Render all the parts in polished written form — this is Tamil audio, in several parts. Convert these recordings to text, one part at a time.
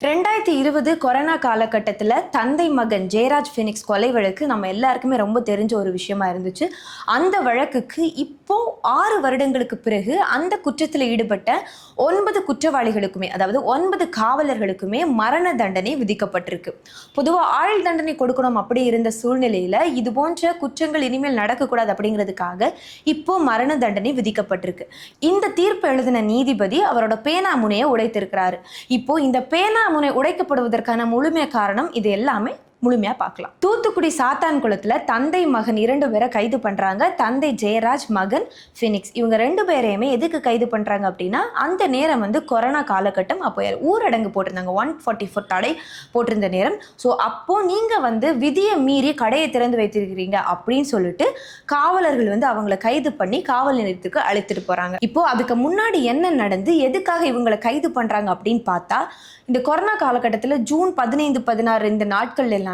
2020 கொரோனா காலகட்டத்தில் தந்தை மகன் ஜெயராஜ் ஃபீனிக்ஸ் கொலை வழக்கு நம்ம எல்லாருக்குமே ரொம்ப தெரிஞ்ச ஒரு விஷயமா இருந்துச்சு. அந்த வழக்குக்கு இப்போ 6 வருடங்களுக்கு பிறகு அந்த குற்றத்தில் ஈடுபட்ட 9 குற்றவாளிகளுக்குமே, அதாவது 9 காவலர்களுக்குமே மரண தண்டனை விதிக்கப்பட்டிருக்கு. பொதுவாக ஆயுள் தண்டனை கொடுக்கணும் அப்படி இருந்த சூழ்நிலையில இது போன்ற குற்றங்கள் இனிமேல் நடக்கக்கூடாது அப்படிங்கிறதுக்காக இப்போ மரண தண்டனை விதிக்கப்பட்டிருக்கு. இந்த தீர்ப்பு எழுதின நீதிபதி அவரோட பேனா முனையை உடைத்திருக்கிறாரு. இப்போ இந்த பேனா முனை உடைக்கப்படுவதற்கான முழுமைய காரணம் இது எல்லாமே முழுமையா பார்க்கலாம். தூத்துக்குடி சாத்தான் குளத்துல தந்தை மகன் 2 பேரை கைது பண்றாங்க. தந்தை ஜெயராஜ், மகன் ஃபீனிக்ஸ். இவங்க 2 பேரையுமே எதுக்கு கைது பண்றாங்க அப்படின்னா, அந்த நேரம் கொரோனா காலகட்டம். அப்போ ஊரடங்கு போட்டிருந்தாங்க, 144 தடை போட்டிருந்த நேரம். ஸோ அப்போ நீங்க விதியை மீறி கடையை திறந்து வைத்திருக்கிறீங்க அப்படின்னு சொல்லிட்டு காவலர்கள் அவங்களை கைது பண்ணி காவல் நிலையத்துக்கு அழைத்துட்டு போறாங்க. இப்போ அதுக்கு முன்னாடி என்ன நடந்து எதுக்காக இவங்களை கைது பண்றாங்க அப்படின்னு பார்த்தா, இந்த கொரோனா காலகட்டத்தில் ஜூன் 15, 16 இந்த நாட்கள் எல்லாமே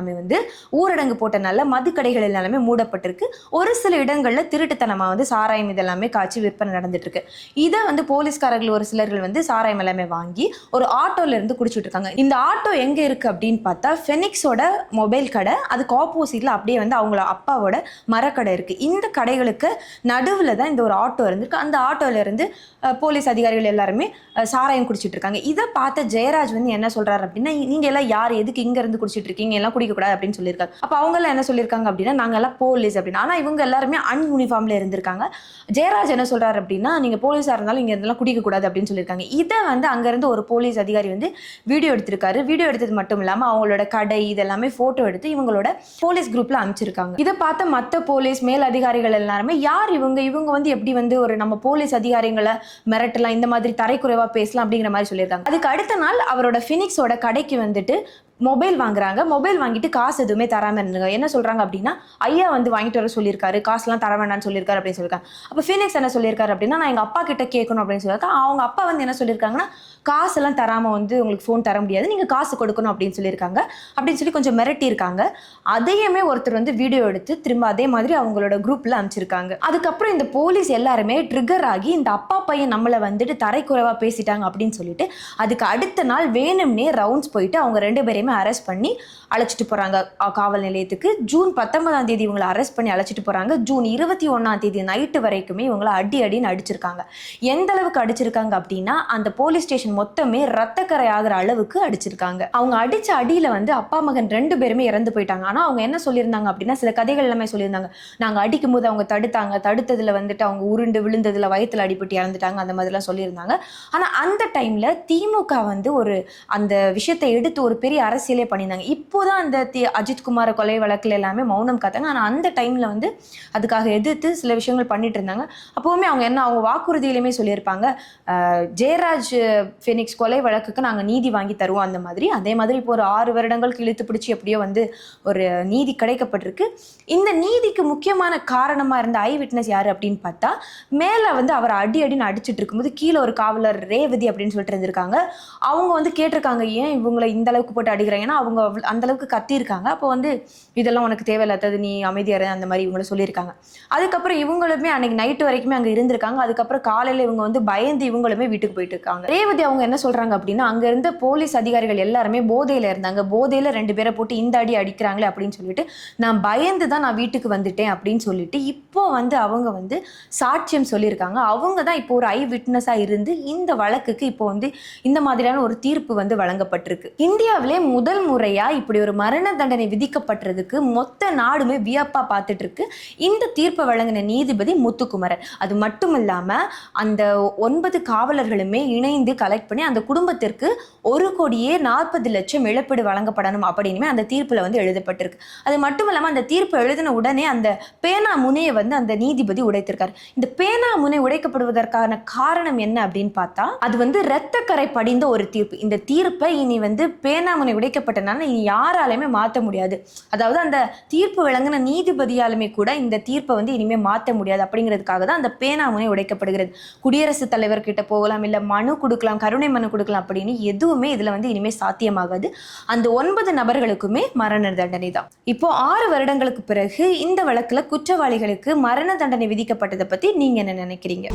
ஊரடங்கு போட்டனால மதுக்கடைகள் எல்லாமே மூடப்பட்டிருக்கு. ஒரு சில இடங்கள்ல திருட்டுத்தனமா சாராயம் இதெல்லாமே காய்ச்சி விற்பனை நடந்துட்டு இருக்கு. இதை போலீஸ்காரர்கள் ஒரு சிலர்கள் சாராயம் எல்லாமே வாங்கி ஒரு ஆட்டோல இருந்து குடிச்சிட்டு இருக்காங்க. இந்த ஆட்டோ எங்க இருக்கு அப்படின்னு பார்த்தா, ஃபெனிக்ஸோட மொபைல் கடை, அதுக்கு ஆப்போசிட்ல அப்படியே அவங்களோட அப்பாவோட மரக்கடை இருக்கு. இந்த கடைகளுக்கு நடுவில் தான் இந்த ஒரு ஆட்டோ இருந்திருக்கு. அந்த ஆட்டோல இருந்து போலீஸ் அதிகாரிகள் எல்லாருமே சாராயம் குடிச்சிட்டு இருக்காங்க. இதை பார்த்த ஜெயராஜ் என்ன சொல்றாரு அப்படின்னா, நீங்க எல்லாம் யார், எதுக்கு இங்க இருந்து குடிச்சிட்டு இருக்கீங்க, எல்லாம் குடிக்க கூடாது அப்படின்னு சொல்லியிருக்காங்க. அப்ப அவங்க எல்லாம் என்ன சொல்லியிருக்காங்க அப்படின்னா, நாங்க எல்லாம் போலீஸ் அப்படின்னு. ஆனா இவங்க எல்லாருமே அன்யூனிஃபார்ம்ல இருந்திருக்காங்க. ஜெயராஜ் என்ன சொல்றாரு அப்படின்னா, நீங்க போலீஸா இருந்தாலும் இங்க இருந்தெல்லாம் குடிக்க கூடாது அப்படின்னு சொல்லியிருக்காங்க. இதை அங்க இருந்து ஒரு போலீஸ் அதிகாரி வீடியோ எடுத்திருக்காரு. வீடியோ எடுத்தது மட்டும் இல்லாம அவங்களோட கடை இதெல்லாமே போட்டோ எடுத்து இவங்களோட போலீஸ் குரூப்ல அனுப்பிச்சிருக்காங்க. இதை பார்த்த மத்த போலீஸ் மேல் அதிகாரிகள் எல்லாருமே, யார் இவங்க எப்படி ஒரு நம்ம போலீஸ் அதிகாரிகளை மிரட்டலாம், இந்த மாதிரி தரைக்குறைவா பேசலாம் அப்படிங்கிற மாதிரி சொல்லியிருக்காங்க. அதுக்கு அடுத்த நாள் அவரோட ஃபீனிக்ஸோட கடைக்கு மொபைல் வாங்குறாங்க. மொபைல் வாங்கிட்டு காசு எதுவுமே தராம இருந்தாங்க. என்ன சொல்றாங்க அப்படின்னா, ஐயா வாங்கிட்டு வர சொல்லியிருக்காரு, காசுலாம் தர வேண்டாம்னு சொல்லியிருக்காரு அப்படின்னு சொல்லியிருக்காங்க. அப்போ ஃபீனிக்ஸ் என்ன சொல்லியிருக்காரு அப்படின்னா, நான் எங்க அப்பா கிட்ட கேட்கணும் அப்படின்னு சொல்லியிருக்காங்க. அவங்க அப்பா என்ன சொல்லியிருக்காங்கன்னா, காசெல்லாம் தராம உங்களுக்கு ஃபோன் தர முடியாது, நீங்க காசு கொடுக்கணும் அப்படின்னு சொல்லியிருக்காங்க. அப்படின்னு சொல்லி கொஞ்சம் மிரட்டி இருக்காங்க. அதையுமே ஒருத்தர் வீடியோ எடுத்து திரும்ப அதே மாதிரி அவங்களோட குரூப்ல அனுப்பிச்சிருக்காங்க. அதுக்கப்புறம் இந்த போலீஸ் எல்லாருமே ட்ரிகர் ஆகி, இந்த அப்பா பையன் நம்மளை தரைக்குறைவா பேசிட்டாங்க அப்படின்னு சொல்லிட்டு அதுக்கு அடுத்த நாள் வேணும்னே ரவுண்ட்ஸ் போயிட்டு அவங்க 2 பேரையுமே அரெஸ்ட் பண்ணி அழைச்சிட்டு போறாங்க காவல் நிலையத்துக்கு. ஜூன் 19ஆம் தேதி இவங்களை அரெஸ்ட் பண்ணி அழைச்சிட்டு போறாங்க. ஜூன் 21ஆம் தேதி நைட்டு வரைக்குமே இவங்களை அடின்னு அடிச்சிருக்காங்க. எந்த அளவுக்கு அடிச்சிருக்காங்க அப்படின்னா, அந்த போலீஸ் ஸ்டேஷன் மொத்தமே ரத்தக்கரை ஆகிற அளவுக்கு அடிச்சிருக்காங்க. அவங்க அடிச்ச அடியில அப்பா மகன் 2 பேருமே இறந்து போயிட்டாங்க. ஆனா அவங்க என்ன சொல்லியிருந்தாங்க அப்படின்னா, சில கதைகள் எல்லாமே சொல்லியிருந்தாங்க. நாங்க அடிக்கும் போது அவங்க தடுத்ததுல அவங்க உருண்டு விழுந்ததுல வயிற்றுல அடிபட்டு இறந்துட்டாங்க, அந்த மாதிரிலாம் சொல்லியிருந்தாங்க. ஆனா அந்த டைம்ல திமுக ஒரு அந்த விஷயத்தை எடுத்து ஒரு பெரிய அரசியலே பண்ணியிருந்தாங்க. இப்போதான் அந்த அஜித் குமார் கொலை வழக்குல எல்லாமே மௌனம் காத்தாங்க. ஆனா அந்த டைம்ல அதுக்காக எதிர்த்து சில விஷயங்கள் பண்ணிட்டு இருந்தாங்க. அப்பவுமே அவங்க வாக்குறுதியிலுமே சொல்லியிருப்பாங்க, ஜெயராஜ் ஃபீனிக்ஸ் கொலை வழக்குக்கு நாங்க நீதி வாங்கி தருவோம் அந்த மாதிரி. அதே மாதிரி இப்போ ஒரு 6 வருடங்களுக்கு இழுத்து பிடிச்சி எப்படியோ ஒரு நீதி கிடைக்கப்பட்டிருக்கு. இந்த நீதிக்கு முக்கியமான காரணமா இருந்த ஐ விட்னஸ் யாரு அப்படின்னு பார்த்தா, மேல அவர் அடின்னு அடிச்சுட்டு இருக்கும்போது கீழே ஒரு காவலர் ரேவதி அப்படின்னு சொல்லிட்டு இருந்திருக்காங்க. அவங்க கேட்டிருக்காங்க, ஏன் இவங்களை இந்த அளவுக்கு போட்டு அடிக்கிறாங்கன்னா, அவங்க அந்த அளவுக்கு கத்திருக்காங்க. அப்போ இதெல்லாம் உனக்கு தேவையில்லாதது, நீ அமைதியாரு அந்த மாதிரி இவங்களை சொல்லியிருக்காங்க. அதுக்கப்புறம் இவங்களுமே அன்னைக்கு நைட்டு வரைக்குமே அங்க இருந்திருக்காங்க. அதுக்கப்புறம் காலையில இவங்க பயந்து இவங்களுமே வீட்டுக்கு போயிட்டு இருக்காங்க. ரேவதி அவங்க என்ன சொல்றாங்க அப்படின்னா, அங்க இருந்த போலீஸ் அதிகாரிகள் எல்லாருமே போதையில இருந்தாங்க. போதையில 2 பேரை போட்டு இந்த அடி அடிக்கிறாங்களே அப்படின்னு சொல்லிட்டு நான் பயந்து தான் நான் வீட்டுக்கு வந்துட்டேன் அப்படின்னு சொல்லிட்டு இப்போ அவங்க சாட்சியம் சொல்லியிருக்காங்க. அவங்க தான் இப்போ ஒரு ஐ விட்னஸா இருந்து இந்த வழக்குக்கு இப்போ இந்த மாதிரியான ஒரு தீர்ப்பு வழங்கப்பட்டிருக்கு. இந்தியாவிலே முதல் முறையா இப்படி ஒரு மரண தண்டனை விதிக்கப்பட்டிருக்கிறதுக்கு மொத்த நாடுமே வியப்பா பார்த்துட்டு இருக்கு. இந்த தீர்ப்பை வழங்கின நீதிபதி முத்துக்குமரன். அது மட்டும் இல்லாம அந்த 9 காவலர்களுமே இணைந்து கலெக்ட் பண்ணி அந்த குடும்பத்திற்கு 1,40,00,000 இழப்பீடு வழங்கப்படணும் அப்படின்னு அந்த தீர்ப்புல எழுதப்பட்டிருக்கு. அது மட்டும் இல்லாம அந்த தீர்ப்பு எழுதின உடனே அந்த பேனா முனையை அந்த நீதிபதி உடைத்திருக்காரு. இந்த பேனா முனை உடைக்கப்படுவதற்கான காரணம் என்ன அப்படின்னு பார்த்தா, அது இரத்தக்கரை படிந்த ஒரு தீர்ப்பு. இந்த தீர்ப்பை இனி பேனா முனை உடைக்கப்பட்டனால இனி யாராலுமே மாற்ற முடியாது. அதாவது அந்த தீர்ப்பு வழங்கின நீதிபதியாலுமே கூட இந்த தீர்ப்பை இனிமே மாற்ற முடியாது அப்படிங்கிறதுக்காக தான் அந்த பேனா முனை உடைக்கப்படுகிறது. குடியரசுத் தலைவர் கிட்ட போகலாம், இல்ல மனு கொடுக்கலாம், கருணை மனு கொடுக்கலாம் அப்படின்னு எதுவுமே இதுல இனிமே சாத்தியமாகாது. அந்த 9 நபர்களுக்குமே மரண தண்டனை தான். இப்போ 6 வருடங்களுக்கு பிறகு இந்த வழக்குல குற்றவாளிகளுக்கு மரண தண்டனை விதிக்கப்பட்டதை பத்தி நீங்க என்ன நினைக்கிறீங்க?